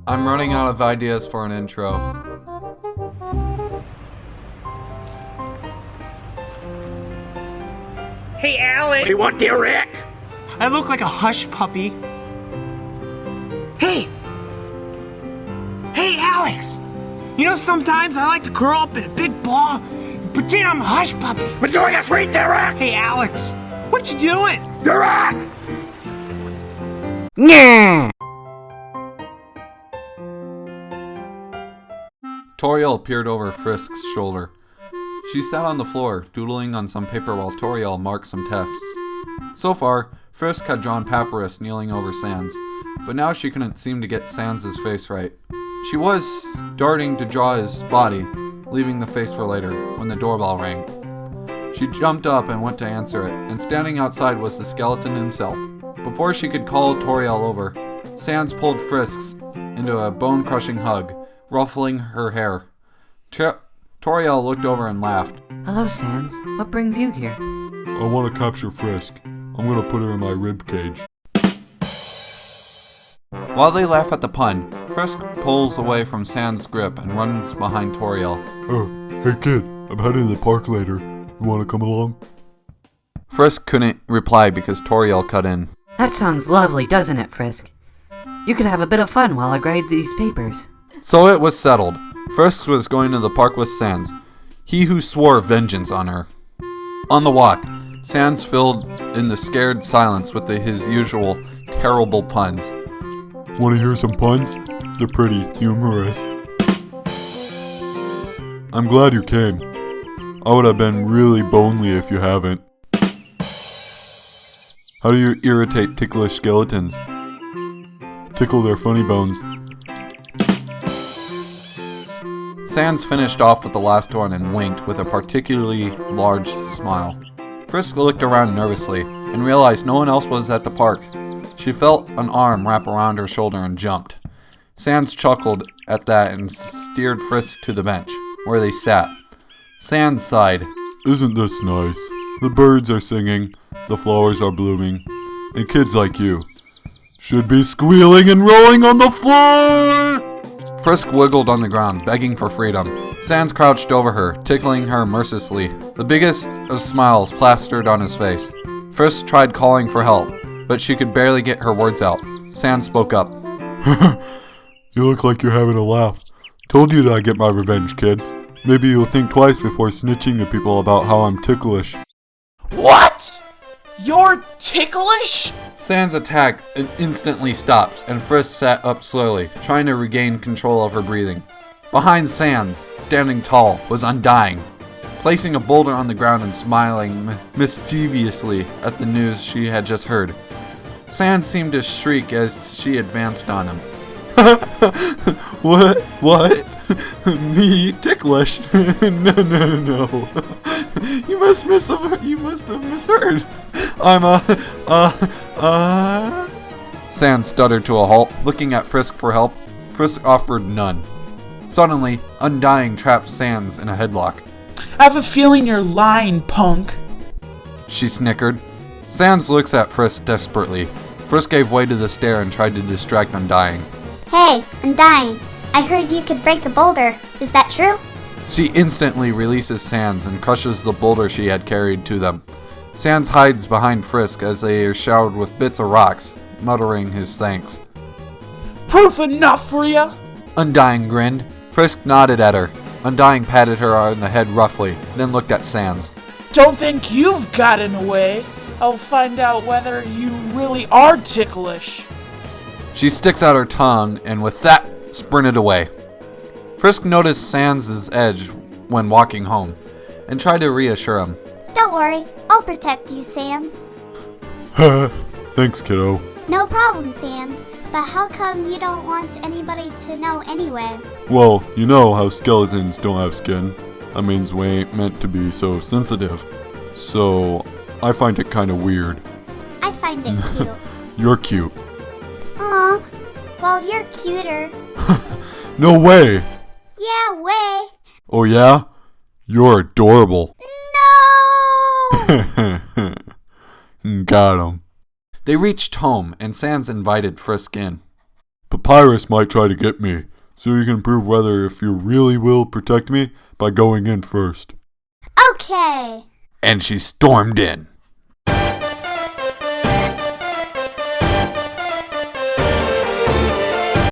I'm running out of ideas for an intro. Hey, Alex! What do you want, dear Rick? I look like a hush puppy. Hey! Hey, Alex! You know, sometimes I like to curl up in a big ball and pretend I'm a hush puppy. We're doing a treat there, Rick! Hey, Alex! What you doing? Rick! Yeah. Toriel peered over Frisk's shoulder. She sat on the floor, doodling on some paper while Toriel marked some tests. So far, Frisk had drawn Papyrus kneeling over Sans, but now she couldn't seem to get Sans' face right. She was starting to draw his body, leaving the face for later, when the doorbell rang. She jumped up and went to answer it, and standing outside was the skeleton himself. Before she could call Toriel over, Sans pulled Frisk's into a bone-crushing hug, ruffling her hair. Toriel looked over and laughed. Hello, Sans. What brings you here? I want to capture Frisk. I'm gonna put her in my rib cage. While they laugh at the pun, Frisk pulls away from Sans' grip and runs behind Toriel. Oh, hey kid, I'm heading to the park later. You wanna come along? Frisk couldn't reply because Toriel cut in. That sounds lovely, doesn't it, Frisk? You could have a bit of fun while I grade these papers. So it was settled. Frisk was going to the park with Sans, he who swore vengeance on her. On the walk, Sans filled in the scared silence with his usual terrible puns. Wanna hear some puns? They're pretty humorous. I'm glad you came. I would have been really bonely if you haven't. How do you irritate ticklish skeletons? Tickle their funny bones. Sans finished off with the last one and winked with a particularly large smile. Frisk looked around nervously and realized no one else was at the park. She felt an arm wrap around her shoulder and jumped. Sans chuckled at that and steered Frisk to the bench, where they sat. Sans sighed. Isn't this nice? The birds are singing, the flowers are blooming, and kids like you should be squealing and rolling on the floor! Frisk wiggled on the ground, begging for freedom. Sans crouched over her, tickling her mercilessly. The biggest of smiles plastered on his face. Frisk tried calling for help, but she could barely get her words out. Sans spoke up. You look like you're having a laugh. Told you that I'd get my revenge, kid. Maybe you'll think twice before snitching to people about how I'm ticklish. What? You're ticklish? Sans' attack instantly stops, and Frisk sat up slowly, trying to regain control of her breathing. Behind Sans, standing tall, was Undying, placing a boulder on the ground and smiling mischievously at the news she had just heard. Sans seemed to shriek as she advanced on him. What? Me ticklish? No. You must have misheard. Sans stuttered to a halt, looking at Frisk for help. Frisk offered none. Suddenly, Undying trapped Sans in a headlock. I have a feeling you're lying, punk. She snickered. Sans looks at Frisk desperately. Frisk gave way to the stare and tried to distract Undying. Hey, Undying. I heard you could break a boulder. Is that true? She instantly releases Sans and crushes the boulder she had carried to them. Sans hides behind Frisk as they are showered with bits of rocks, muttering his thanks. Proof enough for ya? Undying grinned. Frisk nodded at her. Undying patted her on the head roughly, then looked at Sans. Don't think you've gotten away. I'll find out whether you really are ticklish. She sticks out her tongue and with that, sprinted away. Frisk noticed Sans' edge when walking home, and tried to reassure him. Don't worry, I'll protect you, Sans. Thanks, kiddo. No problem, Sans. But how come you don't want anybody to know anyway? Well, you know how skeletons don't have skin. That means we ain't meant to be so sensitive. So, I find it kinda weird. I find it cute. You're cute. Aw, well, you're cuter. No way! Yeah, way. Oh yeah? You're adorable. Got him. They reached home, and Sans invited Frisk in. Papyrus might try to get me, so you can prove whether if you really will protect me by going in first. Okay. And she stormed in.